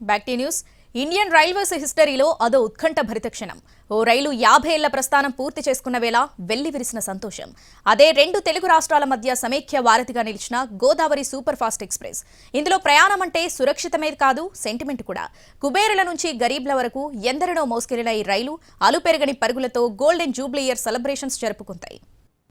Back to news. Indian railways హిస్టరీలో అదో ఉత్కంఠభరిత క్షణం. ఓ రైలు 50 ఏళ్ల ప్రస్థానం పూర్తి చేసుకున్న వేళ వెల్లివిరిసిన సంతోషం. అదే రెండు తెలుగు రాష్ట్రాల మధ్య సమైక్య వారధిగా నిలిచిన గోదావరి సూపర్ ఫాస్ట్ ఎక్స్ప్రెస్. ఇందులో ప్రయాణం అంటే సురక్షితమే కాదు, సెంటిమెంట్ కూడా. కుబేరుల నుంచి గరీబ్ల వరకు ఎందరినో మోసుకెళ్లిన ఈ రైలు అలుపెరగని పరుగులతో గోల్డెన్ జూబ్లీ ఇయర్ సెలబ్రేషన్స్ జరుపుకుంటాయి.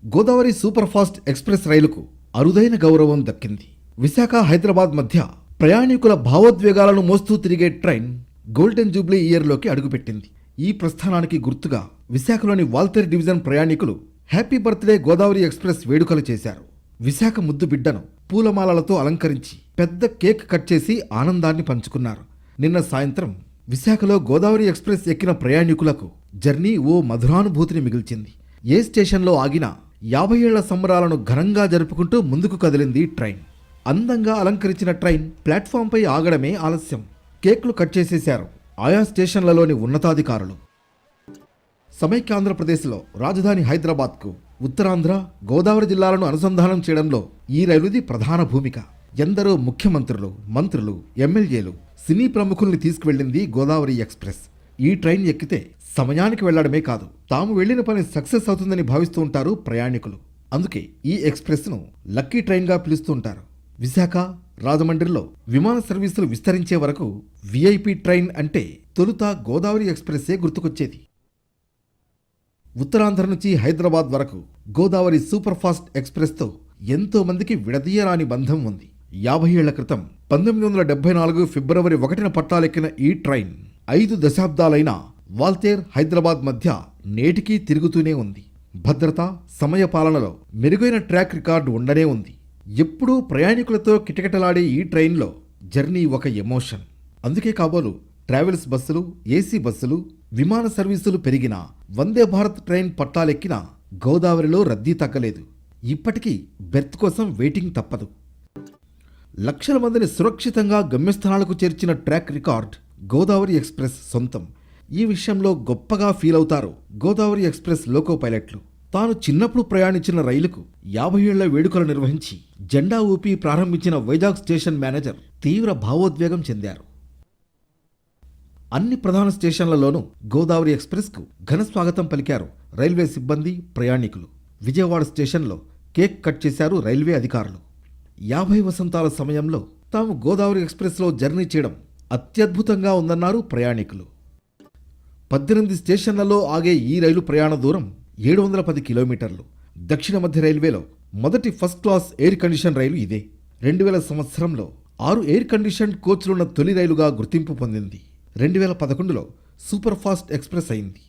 గోదావరి సూపర్ ఫాస్ట్ ఎక్స్ప్రెస్ రైలుకు అరుదైన గౌరవం దక్కింది. విశాఖ, హైదరాబాద్ మధ్య ప్రయాణికుల భావోద్వేగాలను మోస్తూ తిరిగే ట్రైన్ గోల్డెన్ జూబ్లీ ఇయర్లోకి అడుగుపెట్టింది. ఈ ప్రస్థానానికి గుర్తుగా విశాఖలోని వాల్తేర్ డివిజన్ ప్రయాణికులు హ్యాపీ బర్త్డే గోదావరి ఎక్స్ప్రెస్ వేడుకలు చేశారు. విశాఖ ముద్దు బిడ్డను పూలమాలలతో అలంకరించి పెద్ద కేక్ కట్ చేసి ఆనందాన్ని పంచుకున్నారు. నిన్న సాయంత్రం విశాఖలో గోదావరి ఎక్స్ప్రెస్ ఎక్కిన ప్రయాణికులకు జర్నీ ఓ మధురానుభూతిని మిగిల్చింది. ఏ స్టేషన్లో ఆగినా 50 ఏళ్ల సంబరాలను ఘనంగా జరుపుకుంటూ ముందుకు కదిలింది ట్రైన్. అందంగా అలంకరించిన ట్రైన్ ప్లాట్ఫామ్పై ఆగడమే ఆలస్యం. కేక్లు కట్ చేసేశారు ఆయా స్టేషన్లలోని ఉన్నతాధికారులు. సమైక్యాంధ్రప్రదేశ్లో రాజధాని హైదరాబాద్కు ఉత్తరాంధ్ర, గోదావరి జిల్లాలను అనుసంధానం చేయడంలో ఈ రైలుది ప్రధాన భూమిక. ఎందరో ముఖ్యమంత్రులు, మంత్రులు, ఎమ్మెల్యేలు, సినీ ప్రముఖుల్ని తీసుకువెళ్లింది గోదావరి ఎక్స్ప్రెస్. ఈ ట్రైన్ ఎక్కితే సమయానికి వెళ్లడమే కాదు, తాము వెళ్లిన పని సక్సెస్ అవుతుందని భావిస్తూ ఉంటారు ప్రయాణికులు. అందుకే ఈ ఎక్స్ప్రెస్ను లక్కీ ట్రైన్గా పిలుస్తూ ఉంటారు. విశాఖ, రాజమండ్రిలో విమాన సర్వీసులు విస్తరించే వరకు విఐపి ట్రైన్ అంటే తొలుత గోదావరి ఎక్స్ప్రెస్సే గుర్తుకొచ్చేది. ఉత్తరాంధ్ర నుంచి హైదరాబాద్ వరకు గోదావరి సూపర్ ఫాస్ట్ ఎక్స్ప్రెస్తో ఎంతో మందికి విడదీయరాని బంధం ఉంది. 50 ఏళ్ల క్రితం 1974 ఫిబ్రవరి 1న పట్టాలెక్కిన ఈ ట్రైన్ 5 దశాబ్దాలైనా వాల్తేర్, హైదరాబాద్ మధ్య నేటికీ తిరుగుతూనే ఉంది. భద్రత, సమయ పాలనలో మెరుగైన ట్రాక్ రికార్డు ఉండనే ఉంది. ఎప్పుడూ ప్రయాణికులతో కిటకిటలాడే ఈ ట్రైన్లో జర్నీ ఒక ఎమోషన్. అందుకే కాబోలు ట్రావెల్స్ బస్సులు, ఏసీ బస్సులు, విమాన సర్వీసులు పెరిగినా వందే భారత్ ట్రైన్ పట్టాలెక్కిన గోదావరిలో రద్దీ తగ్గలేదు. ఇప్పటికీ బెర్త్ కోసం వెయిటింగ్ తప్పదు. లక్షల మందిని సురక్షితంగా గమ్యస్థానాలకు చేర్చిన ట్రాక్ రికార్డ్ గోదావరి ఎక్స్ప్రెస్ సొంతం. ఈ విషయంలో గొప్పగా ఫీల్ అవుతారు గోదావరి ఎక్స్ప్రెస్ లోకో పైలట్లు. తాను చిన్నప్పుడు ప్రయాణించిన రైలుకు 50 ఏళ్ల వేడుకలు నిర్వహించి జెండా ఊపి ప్రారంభించిన వైజాగ్ స్టేషన్ మేనేజర్ తీవ్ర భావోద్వేగం చెందారు. అన్ని ప్రధాన స్టేషన్లలోనూ గోదావరి ఎక్స్ప్రెస్కు ఘన స్వాగతం పలికారు రైల్వే సిబ్బంది, ప్రయాణికులు. విజయవాడ స్టేషన్లో కేక్ కట్ చేశారు రైల్వే అధికారులు. 50 వసంతాల సమయంలో తాము గోదావరి ఎక్స్ప్రెస్లో జర్నీ చేయడం అత్యద్భుతంగా ఉందన్నారు ప్రయాణికులు. 18 స్టేషన్లలో ఆగే ఈ రైలు ప్రయాణ దూరం 710 కిలోమీటర్లు. దక్షిణ మధ్య రైల్వేలో మొదటి ఫస్ట్ క్లాస్ ఎయిర్ కండిషన్ రైలు ఇదే. 2000 సంవత్సరంలో 6 ఎయిర్ కండిషన్ కోచ్లున్న తొలి రైలుగా గుర్తింపు పొందింది. 2011లో సూపర్ ఫాస్ట్ ఎక్స్ప్రెస్ అయింది.